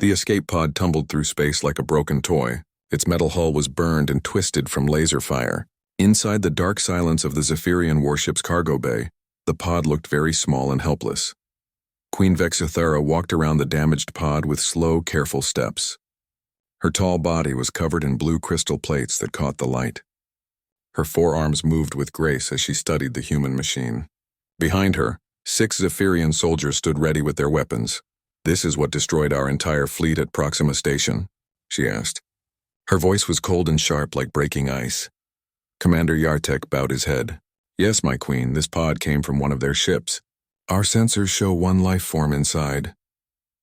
The escape pod tumbled through space like a broken toy. Its metal hull was burned and twisted from laser fire. Inside the dark silence of the Zephyrian warship's cargo bay, the pod looked very small and helpless. Queen Vexithara walked around the damaged pod with slow, careful steps. Her tall body was covered in blue crystal plates that caught the light. Her forearms moved with grace as she studied the human machine. Behind her, 6 Zephyrian soldiers stood ready with their weapons. "This is what destroyed our entire fleet at Proxima Station?" she asked. Her voice was cold and sharp like breaking ice. Commander Yartek bowed his head. "Yes, my queen, this pod came from one of their ships. Our sensors show one life form inside."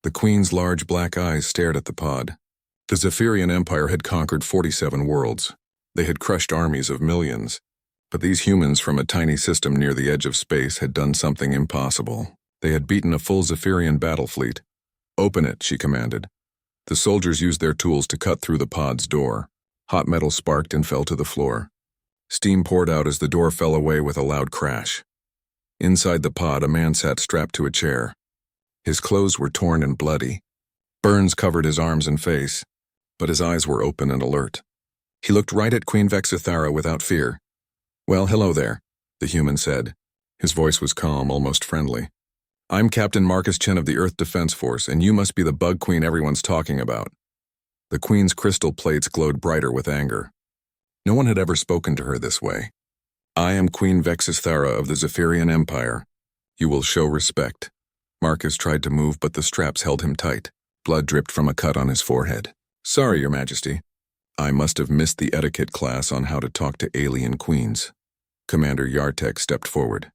The queen's large black eyes stared at the pod. The Zephyrian Empire had conquered 47 worlds. They had crushed armies of millions. But these humans from a tiny system near the edge of space had done something impossible. They had beaten a full Zephyrian battle fleet. "Open it," she commanded. The soldiers used their tools to cut through the pod's door. Hot metal sparked and fell to the floor. Steam poured out as the door fell away with a loud crash. Inside the pod, a man sat strapped to a chair. His clothes were torn and bloody. Burns covered his arms and face, but his eyes were open and alert. He looked right at Queen Vexithara without fear. "Well, hello there," the human said. His voice was calm, almost friendly. "I'm Captain Marcus Chen of the Earth Defense Force, and you must be the bug queen everyone's talking about." The queen's crystal plates glowed brighter with anger. No one had ever spoken to her this way. "I am Queen Vexithara of the Zephyrian Empire. You will show respect." Marcus tried to move, but the straps held him tight. Blood dripped from a cut on his forehead. "Sorry, Your Majesty. I must have missed the etiquette class on how to talk to alien queens." Commander Yartek stepped forward.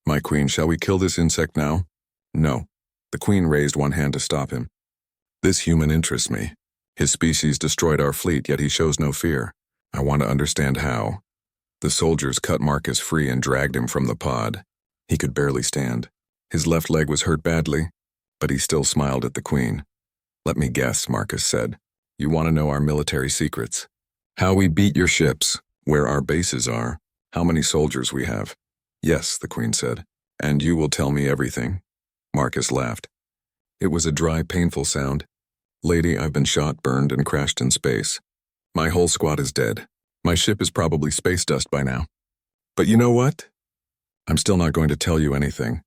"My queen, shall we kill this insect now?" "No." The queen raised one hand to stop him. "This human interests me. His species destroyed our fleet, yet he shows no fear. I want to understand how." The soldiers cut Marcus free and dragged him from the pod. He could barely stand. His left leg was hurt badly, but he still smiled at the queen. "Let me guess," Marcus said. "You want to know our military secrets? How we beat your ships, where our bases are, how many soldiers we have." "Yes," the queen said. "And you will tell me everything?" Marcus laughed. It was a dry, painful sound. "Lady, I've been shot, burned, and crashed in space. My whole squad is dead. My ship is probably space dust by now. But you know what? I'm still not going to tell you anything."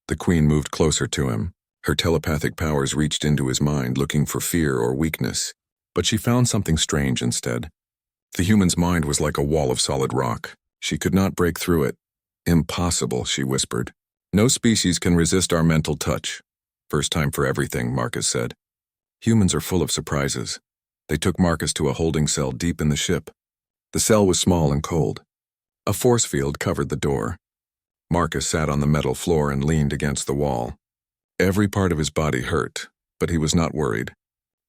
The queen moved closer to him. Her telepathic powers reached into his mind, looking for fear or weakness. But she found something strange instead. The human's mind was like a wall of solid rock. She could not break through it. "Impossible," she whispered. "No species can resist our mental touch." "First time for everything," Marcus said. "Humans are full of surprises." They took Marcus to a holding cell deep in the ship. The cell was small and cold. A force field covered the door. Marcus sat on the metal floor and leaned against the wall. Every part of his body hurt, but he was not worried.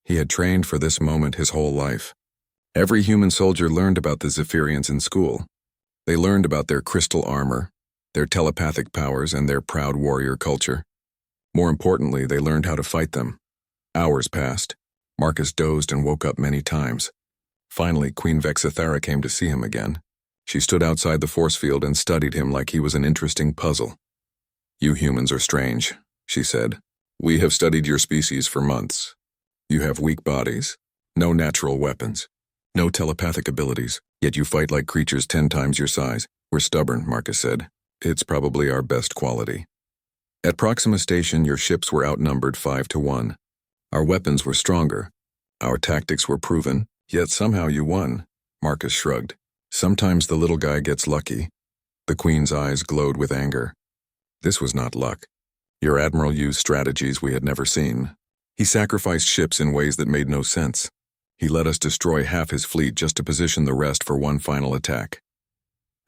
He had trained for this moment his whole life. Every human soldier learned about the Zephyrians in school. They learned about their crystal armor, their telepathic powers, and their proud warrior culture. More importantly, they learned how to fight them. Hours passed. Marcus dozed and woke up many times. Finally, Queen Vexithara came to see him again. She stood outside the force field and studied him like he was an interesting puzzle. "You humans are strange," she said. "We have studied your species for months. You have weak bodies, no natural weapons, no telepathic abilities, yet you fight like creatures 10 times your size." "We're stubborn," Marcus said. "It's probably our best quality. At Proxima Station, your ships were outnumbered 5-1. Our weapons were stronger. Our tactics were proven, yet somehow you won." Marcus shrugged. "Sometimes the little guy gets lucky." The queen's eyes glowed with anger. "This was not luck. Your admiral used strategies we had never seen. He sacrificed ships in ways that made no sense. He let us destroy half his fleet just to position the rest for one final attack."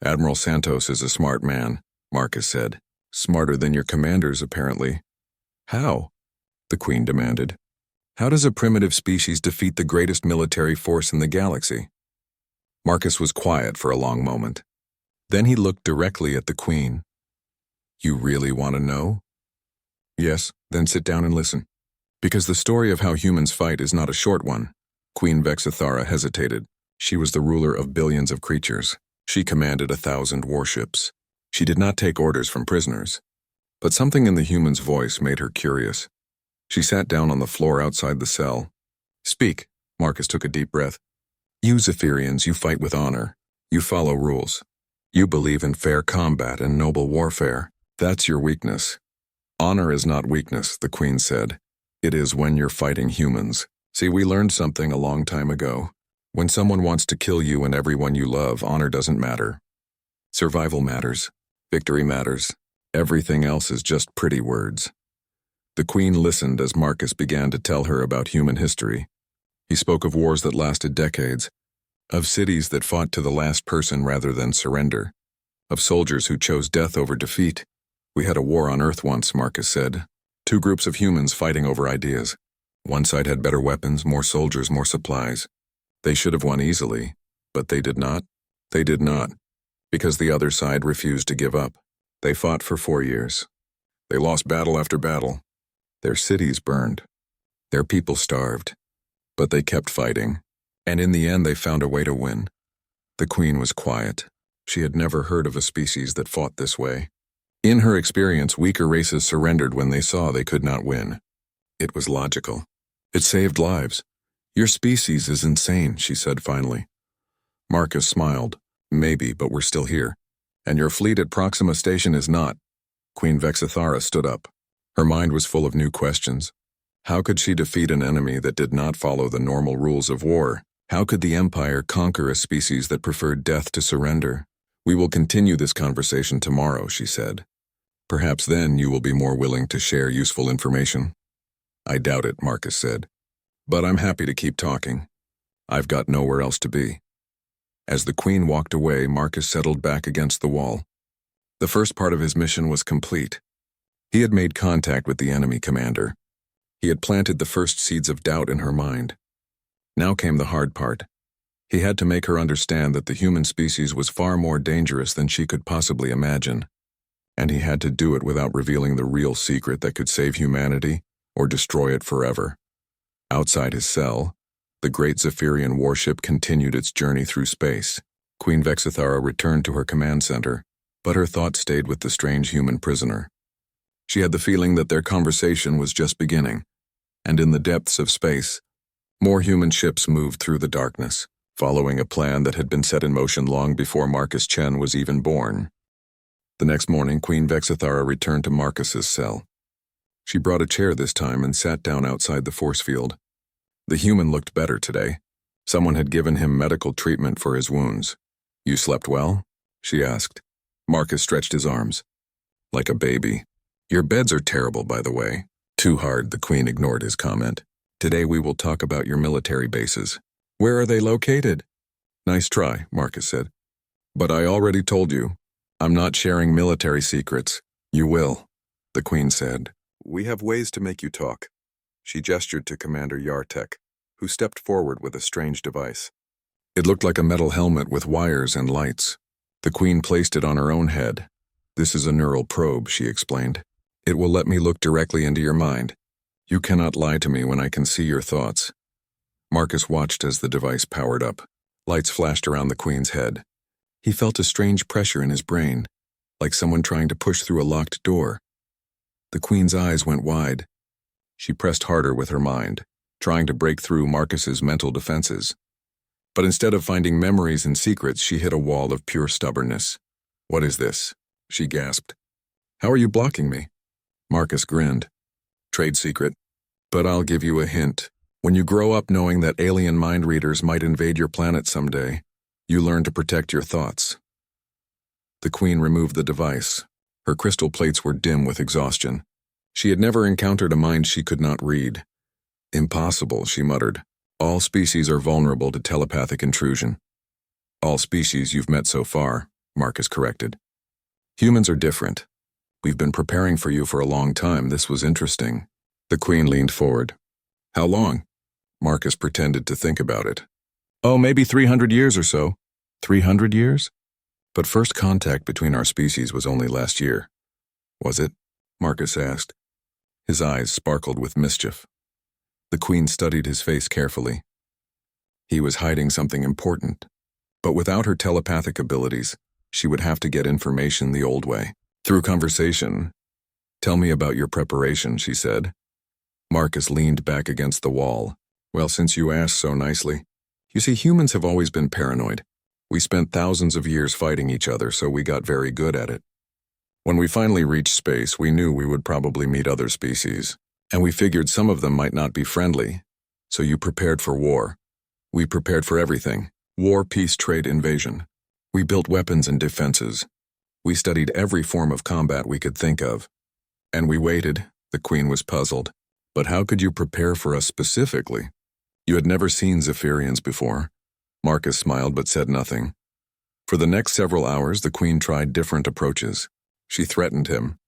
"Admiral Santos is a smart man," Marcus said. "Smarter than your commanders, apparently." "How?" the queen demanded. "How does a primitive species defeat the greatest military force in the galaxy?" Marcus was quiet for a long moment. Then he looked directly at the queen. "You really want to know?" "Yes, then sit down and listen. Because the story of how humans fight is not a short one." Queen Vexithara hesitated. She was the ruler of billions of creatures. She commanded 1,000 warships. She did not take orders from prisoners. But something in the human's voice made her curious. She sat down on the floor outside the cell. Speak. Marcus took a deep breath. You Zephyrians, you fight with honor. You follow rules. You believe in fair combat and noble warfare. That's your weakness. Honor is not weakness, the Queen said. It is when you're fighting humans. See, we learned something a long time ago. When someone wants to kill you and everyone you love, honor doesn't matter. Survival matters. Victory matters. Everything else is just pretty words. The Queen listened as Marcus began to tell her about human history. He spoke of wars that lasted decades, of cities that fought to the last person rather than surrender, of soldiers who chose death over defeat. We had a war on Earth once, Marcus said. Two groups of humans fighting over ideas. One side had better weapons, more soldiers, more supplies. They should have won easily, but they did not. They did not, because the other side refused to give up. They fought for 4 years. They lost battle after battle. Their cities burned. Their people starved. But they kept fighting, and in the end they found a way to win. The Queen was quiet. She had never heard of a species that fought this way. In her experience, weaker races surrendered when they saw they could not win. It was logical. It saved lives. Your species is insane, she said finally. Marcus smiled. Maybe, but we're still here. And your fleet at Proxima Station is not. Queen Vexithara stood up. Her mind was full of new questions. How could she defeat an enemy that did not follow the normal rules of war? How could the Empire conquer a species that preferred death to surrender? We will continue this conversation tomorrow, she said. Perhaps then you will be more willing to share useful information. I doubt it, Marcus said. But I'm happy to keep talking. I've got nowhere else to be. As the Queen walked away, Marcus settled back against the wall. The first part of his mission was complete. He had made contact with the enemy commander. He had planted the first seeds of doubt in her mind. Now came the hard part. He had to make her understand that the human species was far more dangerous than she could possibly imagine. And he had to do it without revealing the real secret that could save humanity or destroy it forever. Outside his cell, the great Zephyrian warship continued its journey through space. Queen Vexithara returned to her command center, but her thoughts stayed with the strange human prisoner. She had the feeling that their conversation was just beginning, and in the depths of space, more human ships moved through the darkness, following a plan that had been set in motion long before Marcus Chen was even born. The next morning, Queen Vexithara returned to Marcus's cell. She brought a chair this time and sat down outside the force field. The human looked better today. Someone had given him medical treatment for his wounds. You slept well? She asked. Marcus stretched his arms. Like a baby. Your beds are terrible, by the way. Too hard, the Queen ignored his comment. Today we will talk about your military bases. Where are they located? Nice try, Marcus said. But I already told you. I'm not sharing military secrets. You will, the Queen said. We have ways to make you talk. She gestured to Commander Yartek, who stepped forward with a strange device. It looked like a metal helmet with wires and lights. The Queen placed it on her own head. This is a neural probe, she explained. It will let me look directly into your mind. You cannot lie to me when I can see your thoughts. Marcus watched as the device powered up. Lights flashed around the Queen's head. He felt a strange pressure in his brain, like someone trying to push through a locked door. The Queen's eyes went wide. She pressed harder with her mind, trying to break through Marcus's mental defenses. But instead of finding memories and secrets, she hit a wall of pure stubbornness. What is this? She gasped. How are you blocking me? Marcus grinned. Trade secret. But I'll give you a hint. When you grow up knowing that alien mind readers might invade your planet someday, you learn to protect your thoughts. The Queen removed the device. Her crystal plates were dim with exhaustion. She had never encountered a mind she could not read. Impossible, she muttered. All species are vulnerable to telepathic intrusion. All species you've met so far, Marcus corrected. Humans are different. We've been preparing for you for a long time. This was interesting. The Queen leaned forward. How long? Marcus pretended to think about it. Oh, maybe 300 years or so. 300 years? But first contact between our species was only last year. Was it? Marcus asked. His eyes sparkled with mischief. The Queen studied his face carefully. He was hiding something important. But without her telepathic abilities, she would have to get information the old way. Through conversation. Tell me about your preparation, she said. Marcus leaned back against the wall. Well, since you asked so nicely. You see, humans have always been paranoid. We spent thousands of years fighting each other, so we got very good at it. When we finally reached space, we knew we would probably meet other species, and we figured some of them might not be friendly. So you prepared for war. We prepared for everything. War, peace, trade, invasion. We built weapons and defenses. We studied every form of combat we could think of. And we waited. The Queen was puzzled. But how could you prepare for us specifically? You had never seen Zephyrians before. Marcus smiled but said nothing. For the next several hours, the Queen tried different approaches. She threatened him.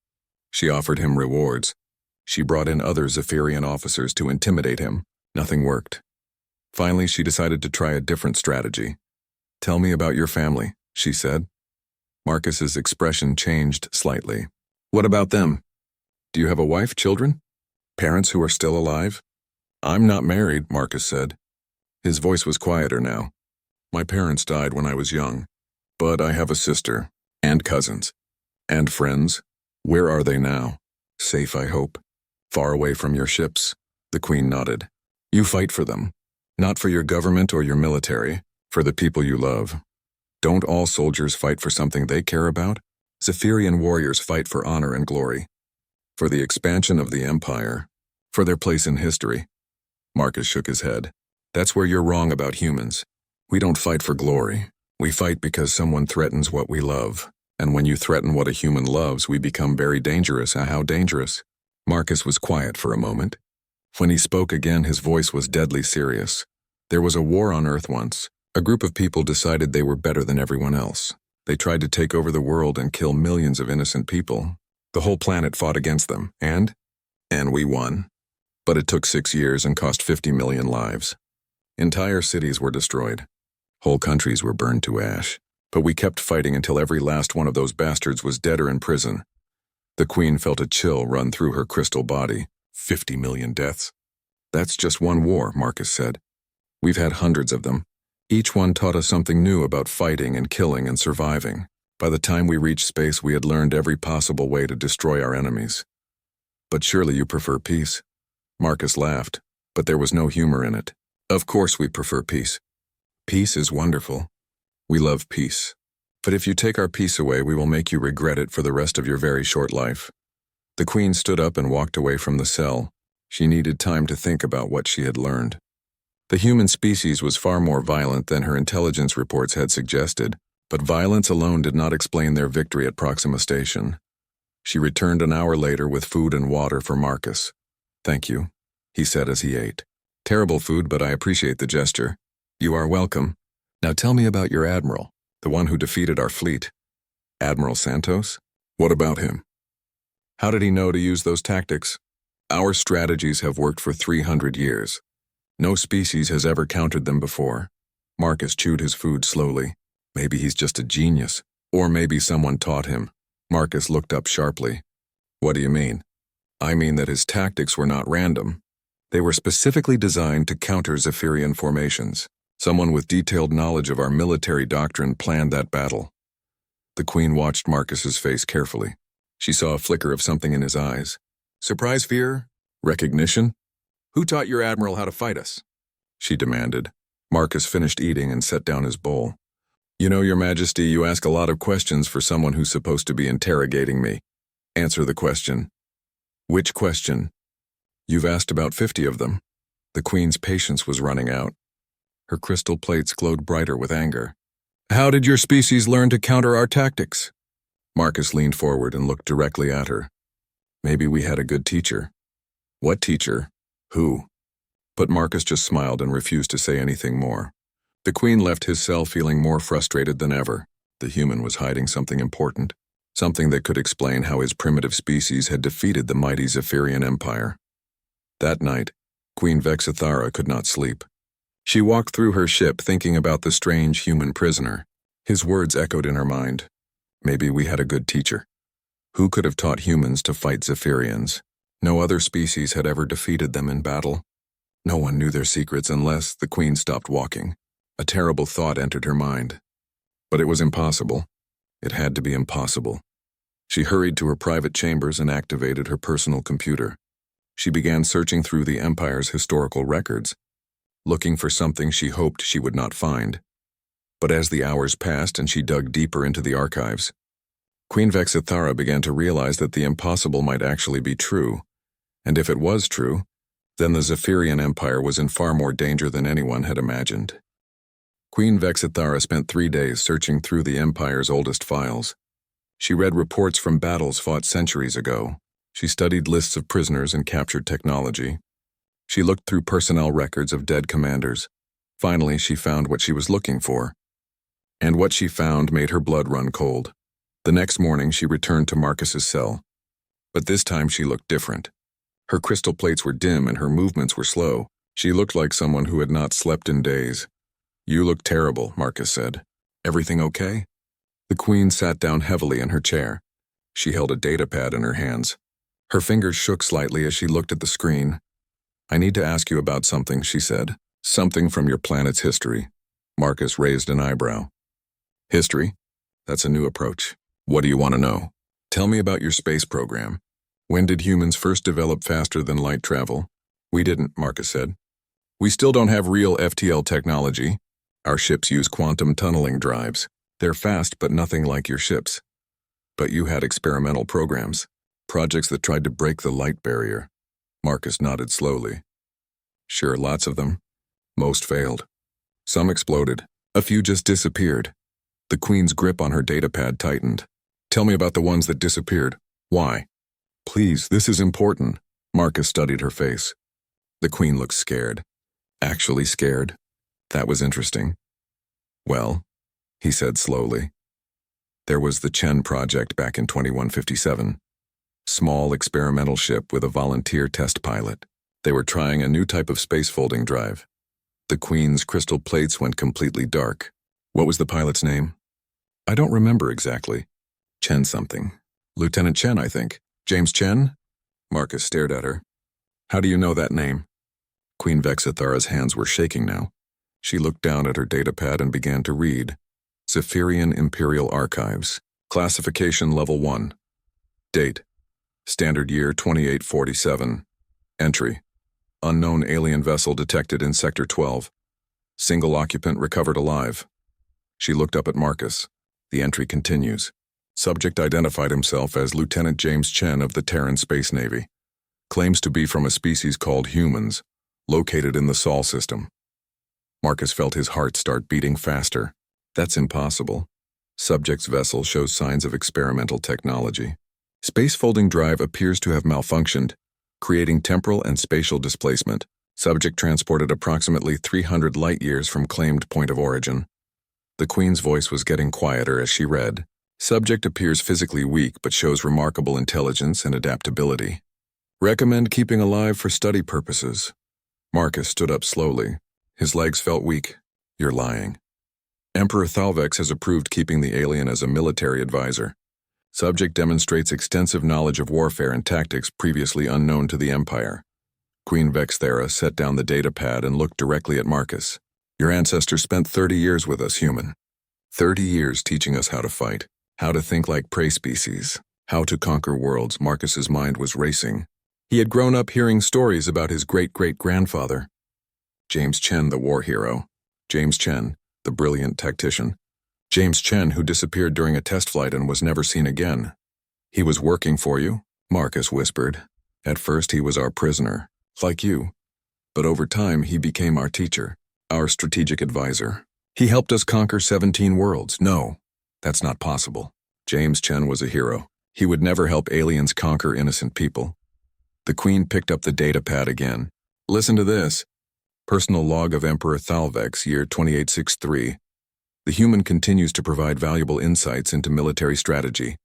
She offered him rewards. She brought in other Zephyrian officers to intimidate him. Nothing worked. Finally, she decided to try a different strategy. "Tell me about your family," she said. Marcus's expression changed slightly. "What about them? Do you have a wife, children? Parents who are still alive?" "I'm not married," Marcus said. His voice was quieter now. "My parents died when I was young, but I have a sister, and cousins, and friends. Where are they now?" "Safe, I hope. Far away from your ships." The Queen nodded. "You fight for them. Not for your government or your military, for the people you love. Don't all soldiers fight for something they care about? Zephyrian warriors fight for honor and glory, for the expansion of the empire, for their place in history." Marcus shook his head. "That's where you're wrong about humans. We don't fight for glory. We fight because someone threatens what we love. And when you threaten what a human loves, we become very dangerous. How dangerous?" Marcus was quiet for a moment. When he spoke again, his voice was deadly serious. There was a war on Earth once. A group of people decided they were better than everyone else. They tried to take over the world and kill millions of innocent people. The whole planet fought against them, and we won. But it took 6 years and cost 50 million lives. Entire cities were destroyed. Whole countries were burned to ash. But we kept fighting until every last one of those bastards was dead or in prison. The Queen felt a chill run through her crystal body. 50 million deaths. "That's just one war," Marcus said. "We've had hundreds of them. Each one taught us something new about fighting and killing and surviving. By the time we reached space, we had learned every possible way to destroy our enemies." "But surely you prefer peace?" Marcus laughed, but there was no humor in it. "Of course we prefer peace. Peace is wonderful. We love peace. But if you take our peace away, we will make you regret it for the rest of your very short life." The Queen stood up and walked away from the cell. She needed time to think about what she had learned. The human species was far more violent than her intelligence reports had suggested, but violence alone did not explain their victory at Proxima Station. She returned an hour later with food and water for Marcus. "Thank you," he said as he ate. "Terrible food, but I appreciate the gesture." "You are welcome. Now tell me about your admiral, the one who defeated our fleet." "Admiral Santos? What about him?" "How did he know to use those tactics?" "Our strategies have worked for 300 years. No species has ever countered them before." Marcus chewed his food slowly. Maybe he's just a genius, or maybe someone taught him. Marcus looked up sharply. "What do you mean?" "I mean that his tactics were not random. They were specifically designed to counter Zephyrian formations. Someone with detailed knowledge of our military doctrine planned that battle." The Queen watched Marcus's face carefully. She saw a flicker of something in his eyes. "Surprise, fear? Recognition? Who taught your admiral how to fight us?" she demanded. Marcus finished eating and set down his bowl. "You know, Your Majesty, you ask a lot of questions for someone who's supposed to be interrogating me. Answer the question." "Which question?" "You've asked about 50 of them." The Queen's patience was running out. Her crystal plates glowed brighter with anger. "How did your species learn to counter our tactics?" Marcus leaned forward and looked directly at her. "Maybe we had a good teacher." "What teacher? Who?" But Marcus just smiled and refused to say anything more. The Queen left his cell feeling more frustrated than ever. The human was hiding something important, something that could explain how his primitive species had defeated the mighty Zephyrian Empire. That night, Queen Vexithara could not sleep. She walked through her ship thinking about the strange human prisoner. His words echoed in her mind. Maybe we had a good teacher. Who could have taught humans to fight Zephyrians? No other species had ever defeated them in battle. No one knew their secrets unless the Queen stopped walking. A terrible thought entered her mind. But it was impossible. It had to be impossible. She hurried to her private chambers and activated her personal computer. She began searching through the Empire's historical records, looking for something she hoped she would not find. But as the hours passed and she dug deeper into the archives, Queen Vexithara began to realize that the impossible might actually be true, and if it was true, then the Zephyrian Empire was in far more danger than anyone had imagined. Queen Vexithara spent 3 days searching through the Empire's oldest files. She read reports from battles fought centuries ago. She studied lists of prisoners and captured technology. She looked through personnel records of dead commanders. Finally, she found what she was looking for. And what she found made her blood run cold. The next morning, she returned to Marcus's cell. But this time she looked different. Her crystal plates were dim and her movements were slow. She looked like someone who had not slept in days. "You look terrible," Marcus said. "Everything okay?" The Queen sat down heavily in her chair. She held a datapad in her hands. Her fingers shook slightly as she looked at the screen. "I need to ask you about something," she said. "Something from your planet's history." Marcus raised an eyebrow. "History? That's a new approach. What do you want to know? Tell me about your space program. When did humans first develop faster than light travel?" "We didn't," Marcus said. "We still don't have real FTL technology. Our ships use quantum tunneling drives. They're fast, but nothing like your ships. But you had experimental programs, projects that tried to break the light barrier." Marcus nodded slowly. "Sure, lots of them. Most failed. Some exploded. A few just disappeared." The Queen's grip on her datapad tightened. "Tell me about the ones that disappeared. Why?" "Please, this is important." Marcus studied her face. The Queen looked scared. Actually scared. That was interesting. "Well," he said slowly, "there was the Chen project back in 2157. Small experimental ship with a volunteer test pilot. They were trying a new type of space folding drive. The Queen's crystal plates went completely dark. What was the pilot's name?" "I don't remember exactly. Chen something. Lieutenant Chen, I think. James Chen?" Marcus stared at her. "How do you know that name?" Queen Vexithara's hands were shaking now. She looked down at her datapad and began to read. Zephyrian Imperial Archives. Classification Level 1. Date: Standard Year 2847. Entry: Unknown alien vessel detected in Sector 12. Single occupant recovered alive. She looked up at Marcus. The entry continues. Subject identified himself as Lieutenant James Chen of the Terran Space Navy. Claims to be from a species called humans, located in the Sol system. Marcus felt his heart start beating faster. That's impossible. Subject's vessel shows signs of experimental technology. Space folding drive appears to have malfunctioned, creating temporal and spatial displacement. Subject transported approximately 300 light-years from claimed point of origin. The Queen's voice was getting quieter as she read. Subject appears physically weak but shows remarkable intelligence and adaptability. Recommend keeping alive for study purposes. Marcus stood up slowly. His legs felt weak. You're lying. Emperor Thalvex has approved keeping the alien as a military advisor. Subject demonstrates extensive knowledge of warfare and tactics previously unknown to the Empire. Queen Vexthera set down the datapad and looked directly at Marcus. Your ancestors spent 30 years with us, human. 30 years teaching us how to fight, how to think like prey species, how to conquer worlds. Marcus's mind was racing. He had grown up hearing stories about his great-great-grandfather. James Chen, the war hero. James Chen, the brilliant tactician. James Chen, who disappeared during a test flight and was never seen again. He was working for you? Marcus whispered. At first he was our prisoner, like you. But over time he became our teacher, our strategic advisor. He helped us conquer 17 worlds. No, that's not possible. James Chen was a hero. He would never help aliens conquer innocent people. The Queen picked up the datapad again. Listen to this. Personal log of Emperor Thalvex, year 2863. The human continues to provide valuable insights into military strategy.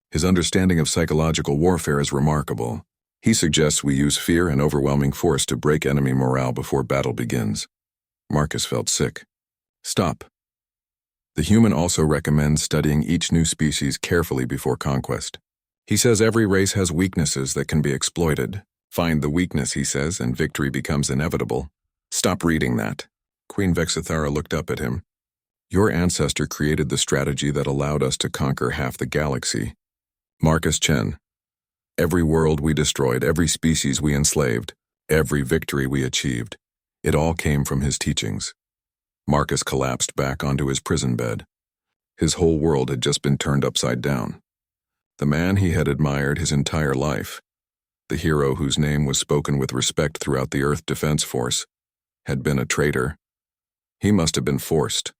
His understanding of psychological warfare is remarkable. He suggests we use fear and overwhelming force to break enemy morale before battle begins. Marcus felt sick. Stop. The human also recommends studying each new species carefully before conquest. He says every race has weaknesses that can be exploited. Find the weakness, he says, and victory becomes inevitable. Stop reading that. Queen Vexithara looked up at him. Your ancestor created the strategy that allowed us to conquer half the galaxy. Marcus Chen. Every world we destroyed, every species we enslaved, every victory we achieved, it all came from his teachings. Marcus collapsed back onto his prison bed. His whole world had just been turned upside down. The man he had admired his entire life, the hero whose name was spoken with respect throughout the Earth Defense Force, had been a traitor. He must have been forced,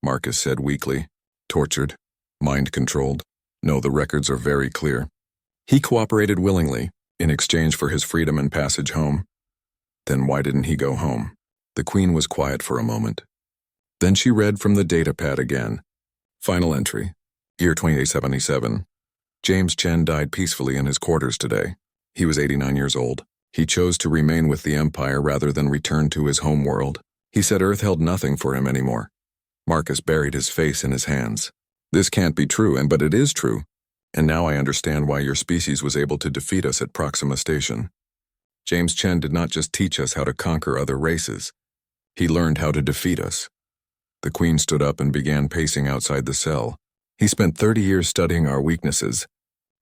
Marcus said weakly. Tortured, mind-controlled. No, the records are very clear. He cooperated willingly, in exchange for his freedom and passage home. Then why didn't he go home? The Queen was quiet for a moment. Then she read from the datapad again. Final entry, year 2877. James Chen died peacefully in his quarters today. He was 89 years old. He chose to remain with the Empire rather than return to his home world. He said Earth held nothing for him anymore. Marcus buried his face in his hands. This can't be true, but it is true. And now I understand why your species was able to defeat us at Proxima Station. James Chen did not just teach us how to conquer other races. He learned how to defeat us. The Queen stood up and began pacing outside the cell. He spent 30 years studying our weaknesses,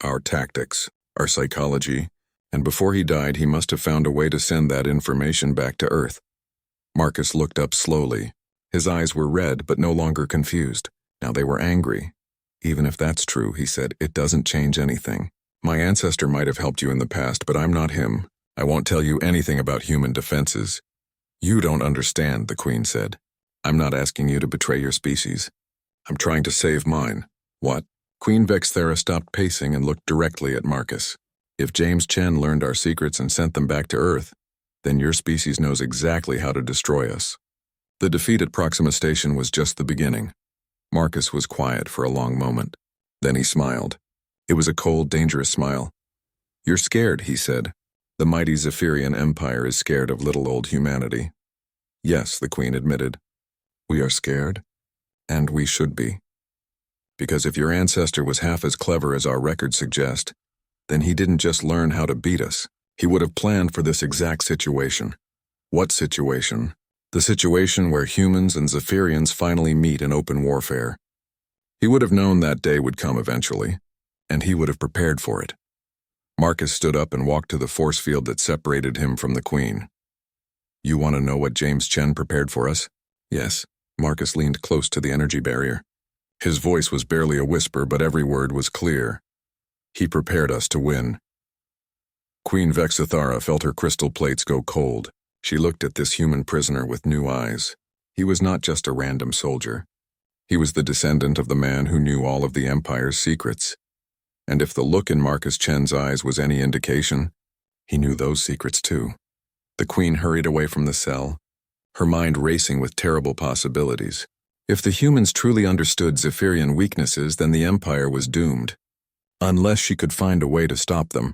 our tactics, our psychology, and before he died, he must have found a way to send that information back to Earth. Marcus looked up slowly. His eyes were red, but no longer confused. Now they were angry. Even if that's true, he said, it doesn't change anything. My ancestor might have helped you in the past, but I'm not him. I won't tell you anything about human defenses. You don't understand, the Queen said. I'm not asking you to betray your species. I'm trying to save mine. What? Queen Vexthera stopped pacing and looked directly at Marcus. If James Chen learned our secrets and sent them back to Earth, then your species knows exactly how to destroy us. The defeat at Proxima Station was just the beginning. Marcus was quiet for a long moment. Then he smiled. It was a cold, dangerous smile. You're scared, he said. The mighty Zephyrian Empire is scared of little old humanity. Yes, the Queen admitted. We are scared, and we should be. Because if your ancestor was half as clever as our records suggest, then he didn't just learn how to beat us. He would have planned for this exact situation. What situation? The situation where humans and Zephyrians finally meet in open warfare. He would have known that day would come eventually, and he would have prepared for it. Marcus stood up and walked to the force field that separated him from the Queen. You want to know what James Chen prepared for us? Yes. Marcus leaned close to the energy barrier. His voice was barely a whisper, but every word was clear. He prepared us to win. Queen Vexthera felt her crystal plates go cold. She looked at this human prisoner with new eyes. He was not just a random soldier. He was the descendant of the man who knew all of the Empire's secrets. And if the look in Marcus Chen's eyes was any indication, he knew those secrets too. The Queen hurried away from the cell, her mind racing with terrible possibilities. If the humans truly understood Zephyrian weaknesses, then the Empire was doomed. Unless she could find a way to stop them.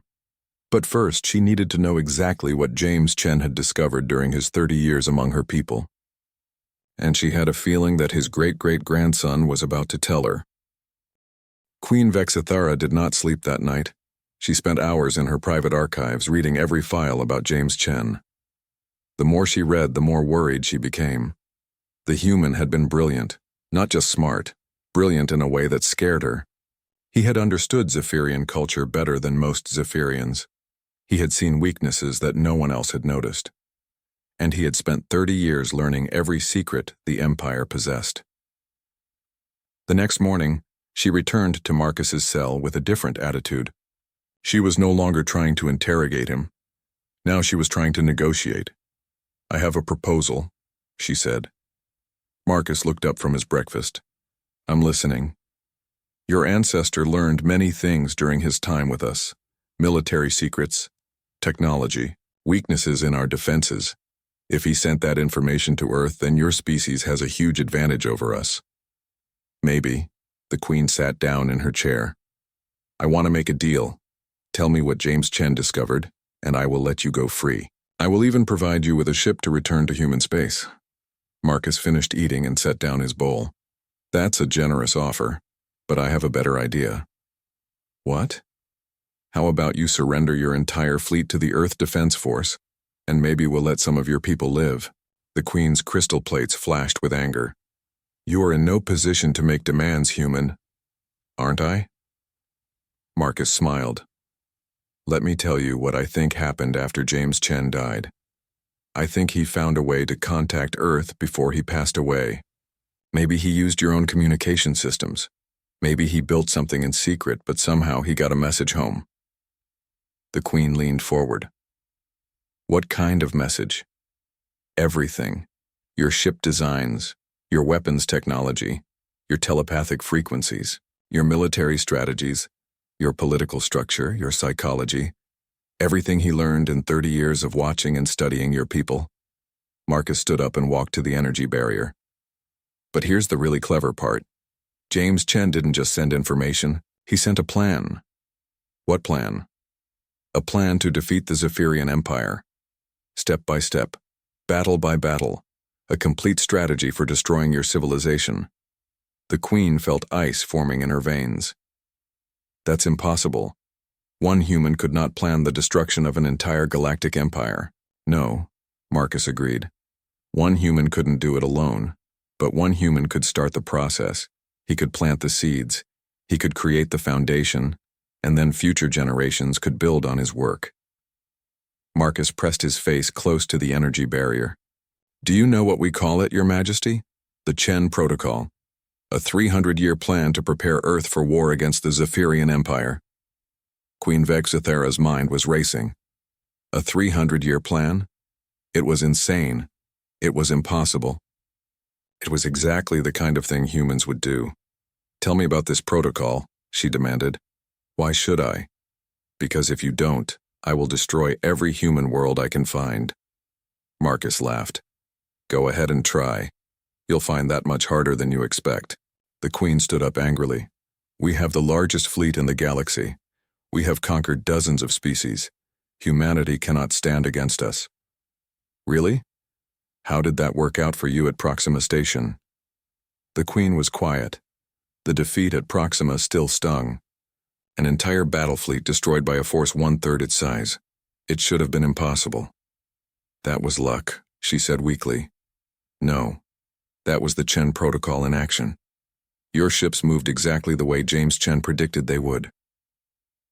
But first, she needed to know exactly what James Chen had discovered during his 30 years among her people. And she had a feeling that his great-great-grandson was about to tell her. Queen Vexthera did not sleep that night. She spent hours in her private archives reading every file about James Chen. The more she read, the more worried she became. The human had been brilliant, not just smart, brilliant in a way that scared her. He had understood Zephyrian culture better than most Zephyrians. He had seen weaknesses that no one else had noticed. And he had spent 30 years learning every secret the Empire possessed. The next morning, she returned to Marcus's cell with a different attitude. She was no longer trying to interrogate him. Now she was trying to negotiate. I have a proposal, she said. Marcus looked up from his breakfast. I'm listening. Your ancestor learned many things during his time with us. Military secrets, technology, weaknesses in our defenses. If he sent that information to Earth, then your species has a huge advantage over us. Maybe. The Queen sat down in her chair. I want to make a deal. Tell me what James Chen discovered, and I will let you go free. I will even provide you with a ship to return to human space. Marcus finished eating and set down his bowl. That's a generous offer, but I have a better idea. What? How about you surrender your entire fleet to the Earth Defense Force, and maybe we'll let some of your people live? The Queen's crystal plates flashed with anger. You are in no position to make demands, human. Aren't I? Marcus smiled. Let me tell you what I think happened after James Chen died. I think he found a way to contact Earth before he passed away. Maybe he used your own communication systems. Maybe he built something in secret, but somehow he got a message home. The Queen leaned forward. What kind of message? Everything. Your ship designs, your weapons technology, your telepathic frequencies, your military strategies, your political structure, your psychology, everything he learned in 30 years of watching and studying your people. Marcus stood up and walked to the energy barrier. But here's the really clever part. James Chen didn't just send information, he sent a plan. What plan? A plan to defeat the Zephyrian Empire. Step by step, battle by battle, a complete strategy for destroying your civilization. The Queen felt ice forming in her veins. That's impossible. One human could not plan the destruction of an entire galactic empire. No, Marcus agreed. One human couldn't do it alone, but one human could start the process. He could plant the seeds, he could create the foundation, and then future generations could build on his work. Marcus pressed his face close to the energy barrier. Do you know what we call it, Your Majesty? The Chen Protocol. A 300-year plan to prepare Earth for war against the Zephyrian Empire. Queen Vexithera's mind was racing. A 300-year plan? It was insane. It was impossible. It was exactly the kind of thing humans would do. Tell me about this protocol, she demanded. Why should I? Because if you don't, I will destroy every human world I can find. Marcus laughed. Go ahead and try. You'll find that much harder than you expect. The Queen stood up angrily. We have the largest fleet in the galaxy. We have conquered dozens of species. Humanity cannot stand against us. Really? How did that work out for you at Proxima Station? The Queen was quiet. The defeat at Proxima still stung. An entire battle fleet destroyed by a force 1/3 its size. It should have been impossible. That was luck, she said weakly. No, that was the Chen Protocol in action. Your ships moved exactly the way James Chen predicted they would.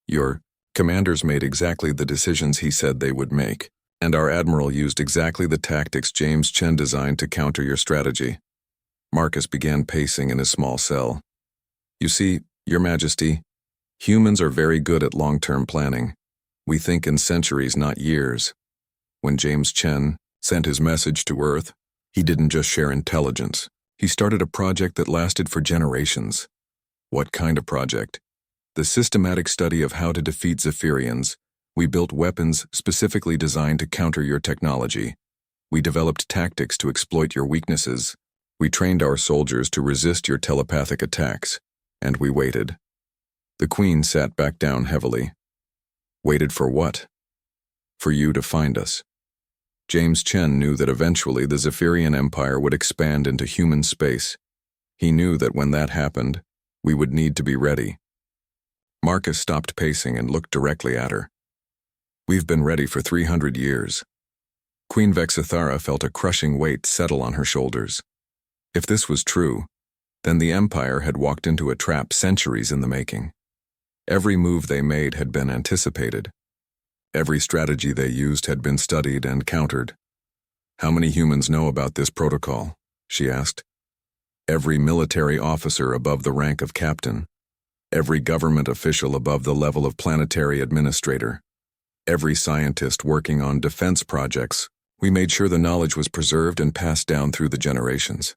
Your commanders made exactly the decisions he said they would make, and our admiral used exactly the tactics James Chen designed to counter your strategy. Marcus began pacing in his small cell. You see, Your Majesty, humans are very good at long-term planning. We think in centuries, not years. When James Chen sent his message to Earth, he didn't just share intelligence. He started a project that lasted for generations. What kind of project? The systematic study of how to defeat Zephyrians. We built weapons specifically designed to counter your technology. We developed tactics to exploit your weaknesses. We trained our soldiers to resist your telepathic attacks. And we waited. The Queen sat back down heavily. Waited for what? For you to find us. James Chen knew that eventually the Zephyrian Empire would expand into human space. He knew that when that happened, we would need to be ready. Marcus stopped pacing and looked directly at her. We've been ready for 300 years. Queen Vexithara felt a crushing weight settle on her shoulders. If this was true, then the Empire had walked into a trap centuries in the making. Every move they made had been anticipated. Every strategy they used had been studied and countered. How many humans know about this protocol? She asked. Every military officer above the rank of captain. Every government official above the level of planetary administrator. Every scientist working on defense projects. We made sure the knowledge was preserved and passed down through the generations.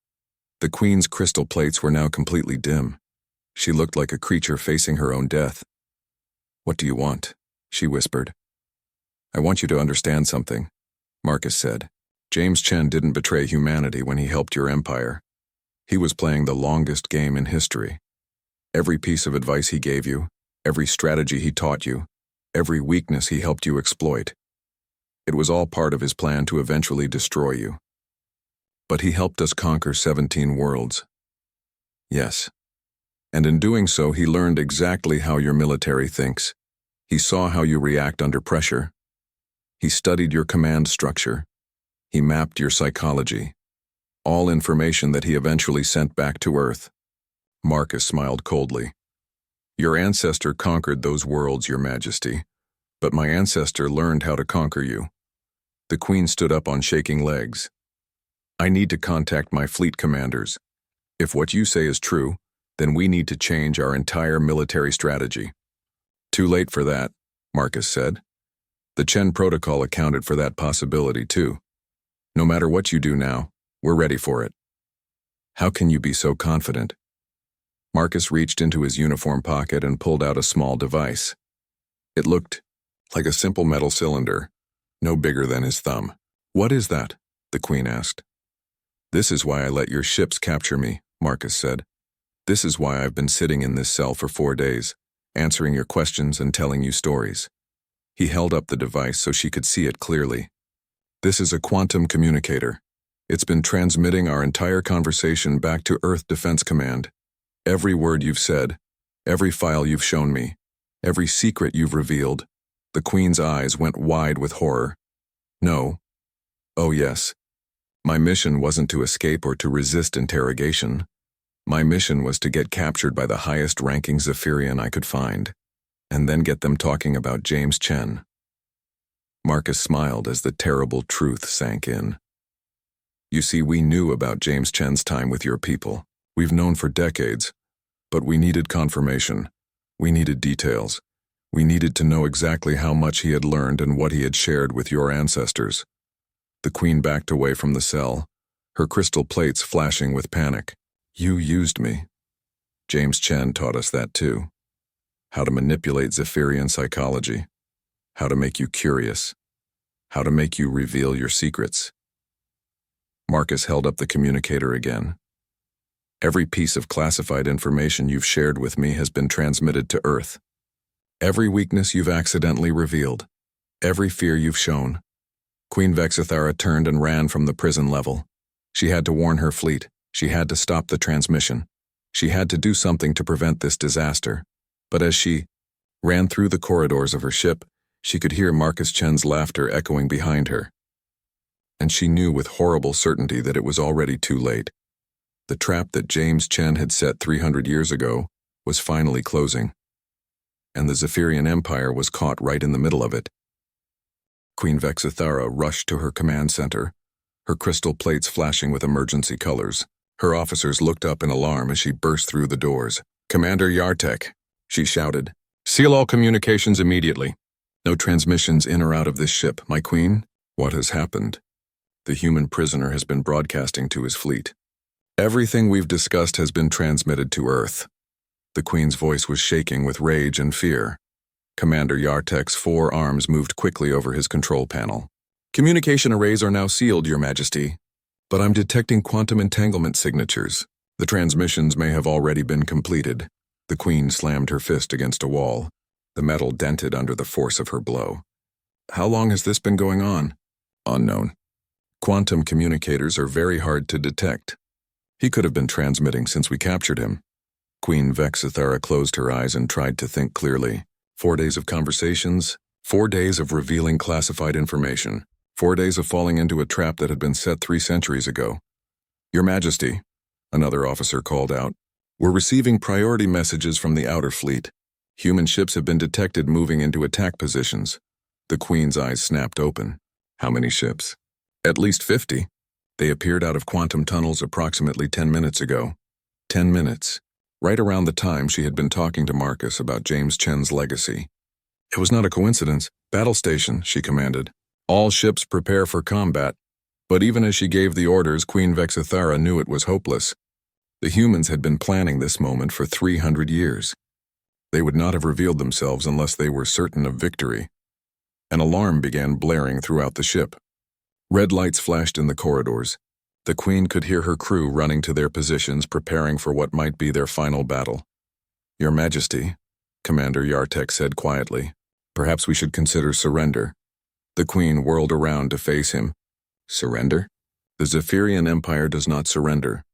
The Queen's crystal plates were now completely dim. She looked like a creature facing her own death. What do you want? She whispered. I want you to understand something, Marcus said. James Chen didn't betray humanity when he helped your empire. He was playing the longest game in history. Every piece of advice he gave you, every strategy he taught you, every weakness he helped you exploit. It was all part of his plan to eventually destroy you. But he helped us conquer 17 worlds. Yes. And in doing so, he learned exactly how your military thinks. He saw how you react under pressure. He studied your command structure. He mapped your psychology. All information that he eventually sent back to Earth. Marcus smiled coldly. Your ancestor conquered those worlds, Your Majesty. But my ancestor learned how to conquer you. The Queen stood up on shaking legs. I need to contact my fleet commanders. If what you say is true, then we need to change our entire military strategy. Too late for that, Marcus said. The Chen Protocol accounted for that possibility too. No matter what you do now, we're ready for it. How can you be so confident? Marcus reached into his uniform pocket and pulled out a small device. It looked like a simple metal cylinder, no bigger than his thumb. What is that? The Queen asked. This is why I let your ships capture me, Marcus said. This is why I've been sitting in this cell for 4 days, answering your questions and telling you stories. He held up the device so she could see it clearly. This is a quantum communicator. It's been transmitting our entire conversation back to Earth Defense Command. Every word you've said, every file you've shown me, every secret you've revealed. The Queen's eyes went wide with horror. No. Oh yes. My mission wasn't to escape or to resist interrogation. My mission was to get captured by the highest-ranking Zephyrian I could find, and then get them talking about James Chen. Marcus smiled as the terrible truth sank in. You see, we knew about James Chen's time with your people. We've known for decades, but we needed confirmation. We needed details. We needed to know exactly how much he had learned and what he had shared with your ancestors. The Queen backed away from the cell, her crystal plates flashing with panic. You used me. James Chen taught us that too. How to manipulate Zephyrian psychology. How to make you curious. How to make you reveal your secrets. Marcus held up the communicator again. Every piece of classified information you've shared with me has been transmitted to Earth. Every weakness you've accidentally revealed. Every fear you've shown. Queen Vexithara turned and ran from the prison level. She had to warn her fleet. She had to stop the transmission. She had to do something to prevent this disaster. But as she ran through the corridors of her ship, she could hear Marcus Chen's laughter echoing behind her. And she knew with horrible certainty that it was already too late. The trap that James Chen had set 300 years ago was finally closing. And the Zephyrian Empire was caught right in the middle of it. Queen Vexithara rushed to her command center, her crystal plates flashing with emergency colors. Her officers looked up in alarm as she burst through the doors. Commander Yartek, she shouted, seal all communications immediately. No transmissions in or out of this ship, my queen. What has happened? The human prisoner has been broadcasting to his fleet. Everything we've discussed has been transmitted to Earth. The Queen's voice was shaking with rage and fear. Commander Yartek's 4 arms moved quickly over his control panel. Communication arrays are now sealed, Your Majesty. But I'm detecting quantum entanglement signatures. The transmissions may have already been completed. The Queen slammed her fist against a wall. The metal dented under the force of her blow. How long has this been going on? Unknown. Quantum communicators are very hard to detect. He could have been transmitting since we captured him. Queen Vexithara closed her eyes and tried to think clearly. 4 days of conversations, 4 days of revealing classified information, 4 days of falling into a trap that had been set 3 centuries ago. Your Majesty, another officer called out, we're receiving priority messages from the outer fleet. Human ships have been detected moving into attack positions. The Queen's eyes snapped open. How many ships? At least 50. They appeared out of quantum tunnels approximately 10 minutes ago. 10 minutes. Right around the time she had been talking to Marcus about James Chen's legacy. It was not a coincidence. Battle station, she commanded. All ships prepare for combat. But even as she gave the orders, Queen Vexithara knew it was hopeless. The humans had been planning this moment for 300 years. They would not have revealed themselves unless they were certain of victory. An alarm began blaring throughout the ship. Red lights flashed in the corridors. The Queen could hear her crew running to their positions, preparing for what might be their final battle. Your Majesty, Commander Yartek said quietly, perhaps we should consider surrender. The Queen whirled around to face him. Surrender? The Zephyrian Empire does not surrender.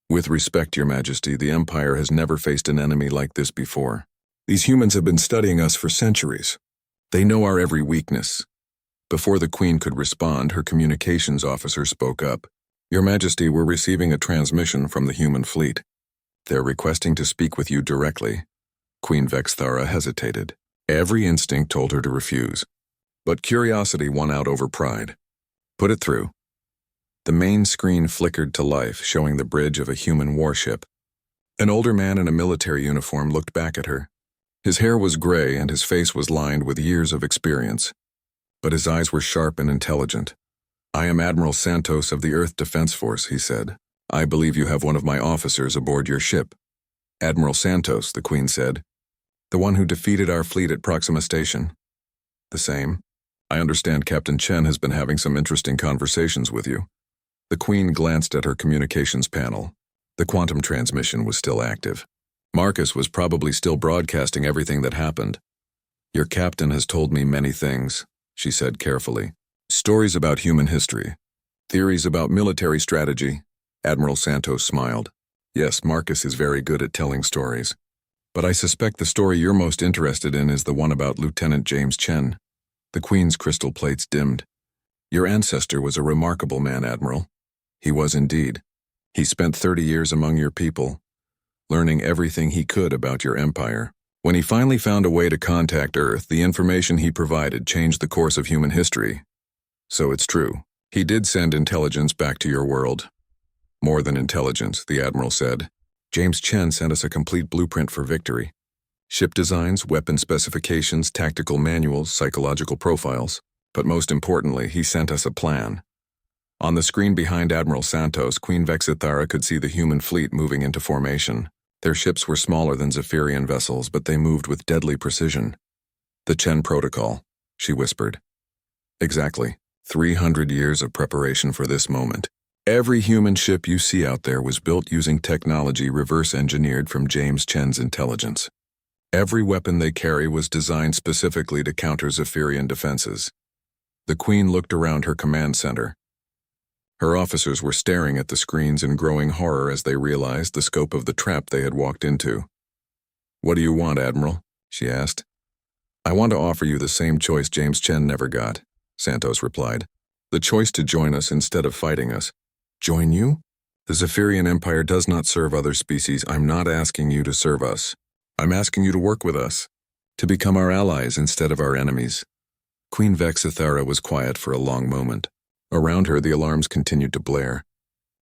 With respect, Your Majesty, the Empire has never faced an enemy like this before. These humans have been studying us for centuries. They know our every weakness. Before the Queen could respond, her communications officer spoke up. Your Majesty, we're receiving a transmission from the human fleet. They're requesting to speak with you directly. Queen Vexithara hesitated. Every instinct told her to refuse, but curiosity won out over pride. Put it through. The main screen flickered to life, showing the bridge of a human warship. An older man in a military uniform looked back at her. His hair was gray and his face was lined with years of experience, but his eyes were sharp and intelligent. "I am Admiral Santos of the Earth Defense Force," he said. "I believe you have one of my officers aboard your ship." "Admiral Santos," the Queen said. "The one who defeated our fleet at Proxima Station." "The same. I understand Captain Chen has been having some interesting conversations with you." The Queen glanced at her communications panel. The quantum transmission was still active. Marcus was probably still broadcasting everything that happened. "Your captain has told me many things," she said carefully. "Stories about human history. Theories about military strategy." Admiral Santos smiled. "Yes, Marcus is very good at telling stories. But I suspect the story you're most interested in is the one about Lieutenant James Chen." The Queen's crystal plates dimmed. "Your ancestor was a remarkable man, Admiral." "He was indeed. He spent 30 years among your people, learning everything he could about your empire. When he finally found a way to contact Earth, the information he provided changed the course of human history. So it's true. He did send intelligence back to your world." "More than intelligence," the Admiral said. "James Chen sent us a complete blueprint for victory. Ship designs, weapon specifications, tactical manuals, psychological profiles. But most importantly, he sent us a plan." On the screen behind Admiral Santos, Queen Vexithara could see the human fleet moving into formation. Their ships were smaller than Zephyrian vessels, but they moved with deadly precision. "The Chen Protocol," she whispered. "Exactly. 300 years of preparation for this moment. Every human ship you see out there was built using technology reverse-engineered from James Chen's intelligence. Every weapon they carry was designed specifically to counter Zephyrian defenses." The Queen looked around her command center. Her officers were staring at the screens in growing horror as they realized the scope of the trap they had walked into. "What do you want, Admiral?" she asked. "I want to offer you the same choice James Chen never got," Santos replied. "The choice to join us instead of fighting us." "Join you?" "The Zephyrian Empire does not serve other species. I'm not asking you to serve us. I'm asking you to work with us, to become our allies instead of our enemies." Queen Vexithara was quiet for a long moment. Around her, the alarms continued to blare.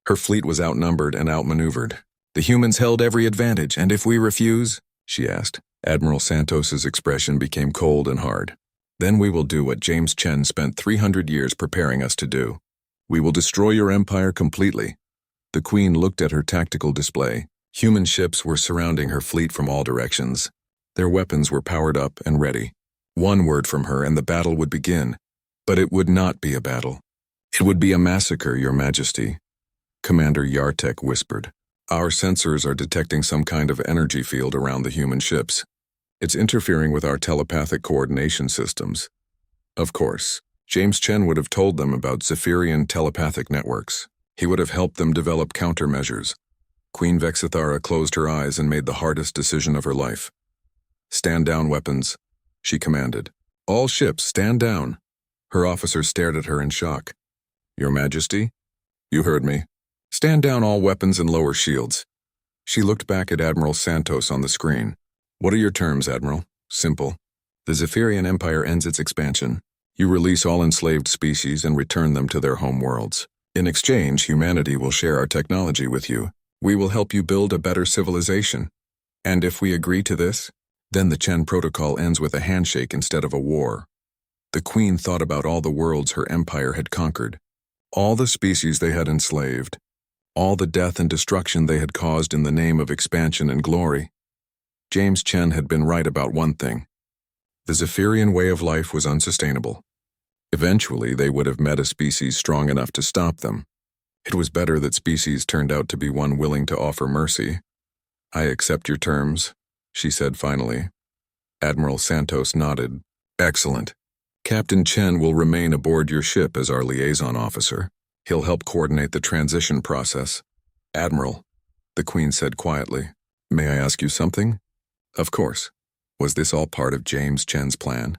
Her fleet was outnumbered and outmaneuvered. "The humans held every advantage, and if we refuse?" she asked. Admiral Santos's expression became cold and hard. "Then we will do what James Chen spent 300 years preparing us to do. We will destroy your empire completely." The Queen looked at her tactical display. Human ships were surrounding her fleet from all directions. Their weapons were powered up and ready. One word from her and the battle would begin. But it would not be a battle. "It would be a massacre, Your Majesty," Commander Yartek whispered. "Our sensors are detecting some kind of energy field around the human ships. It's interfering with our telepathic coordination systems." Of course, James Chen would have told them about Zephyrian telepathic networks. He would have helped them develop countermeasures. Queen Vexithara closed her eyes and made the hardest decision of her life. "Stand down, weapons," she commanded. "All ships, stand down." Her officers stared at her in shock. "Your Majesty?" "You heard me. Stand down, all weapons, and lower shields." She looked back at Admiral Santos on the screen. "What are your terms, Admiral?" "Simple. The Zephyrian Empire ends its expansion. You release all enslaved species and return them to their home worlds. In exchange, humanity will share our technology with you. We will help you build a better civilization. And if we agree to this, then the Chen Protocol ends with a handshake instead of a war." The Queen thought about all the worlds her empire had conquered, all the species they had enslaved, all the death and destruction they had caused in the name of expansion and glory. James Chen had been right about one thing. The Zephyrian way of life was unsustainable. Eventually, they would have met a species strong enough to stop them. It was better that species turned out to be one willing to offer mercy. "I accept your terms," she said finally. Admiral Santos nodded. "Excellent. Captain Chen will remain aboard your ship as our liaison officer. He'll help coordinate the transition process." "Admiral," the Queen said quietly, "may I ask you something?" "Of course. Was this all part of James Chen's plan?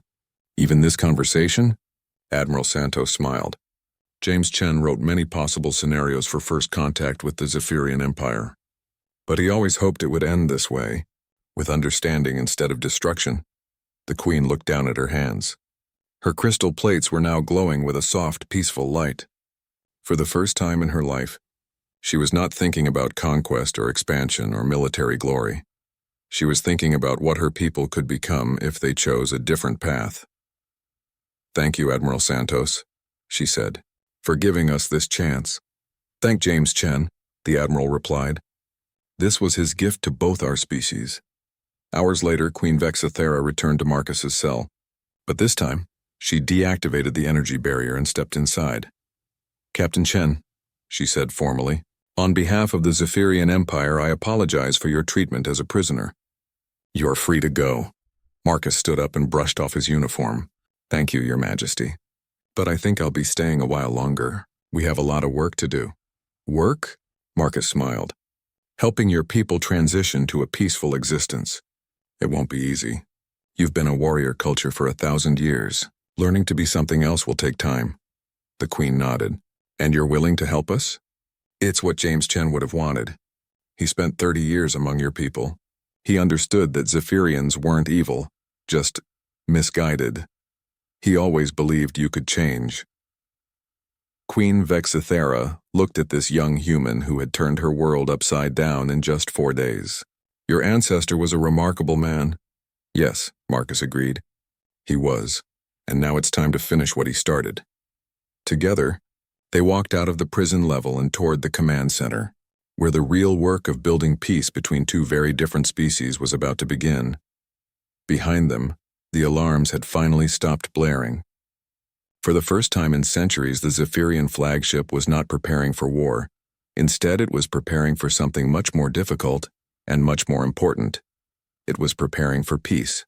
Even this conversation?" Admiral Santos smiled. "James Chen wrote many possible scenarios for first contact with the Zephyrian Empire. But he always hoped it would end this way, with understanding instead of destruction. The Queen looked down at her hands. Her crystal plates were now glowing with a soft, peaceful light. For the first time in her life, she was not thinking about conquest or expansion or military glory. She was thinking about what her people could become if they chose a different path. "Thank you, Admiral Santos," she said, "for giving us this chance." "Thank James Chen," the Admiral replied. "This was his gift to both our species." Hours later, Queen Vexithera returned to Marcus's cell, but this time, she deactivated the energy barrier and stepped inside. "Captain Chen," she said formally, "on behalf of the Zephyrian Empire, I apologize for your treatment as a prisoner." "You're free to go." Marcus stood up and brushed off his uniform. "Thank you, Your Majesty. But I think I'll be staying a while longer. We have a lot of work to do." "Work?" Marcus smiled. "Helping your people transition to a peaceful existence. It won't be easy. You've been a warrior culture for 1,000 years. Learning to be something else will take time." The Queen nodded. "And you're willing to help us?" "It's what James Chen would have wanted. He spent 30 years among your people. He understood that Zephyrians weren't evil, just misguided. He always believed you could change." Queen Vexithera looked at this young human who had turned her world upside down in just 4 days. "Your ancestor was a remarkable man." "Yes," Marcus agreed. "He was, and now it's time to finish what he started." Together, they walked out of the prison level and toward the command center, where the real work of building peace between two very different species was about to begin. Behind them, the alarms had finally stopped blaring. For the first time in centuries, the Zephyrian flagship was not preparing for war. Instead, it was preparing for something much more difficult and much more important. It was preparing for peace.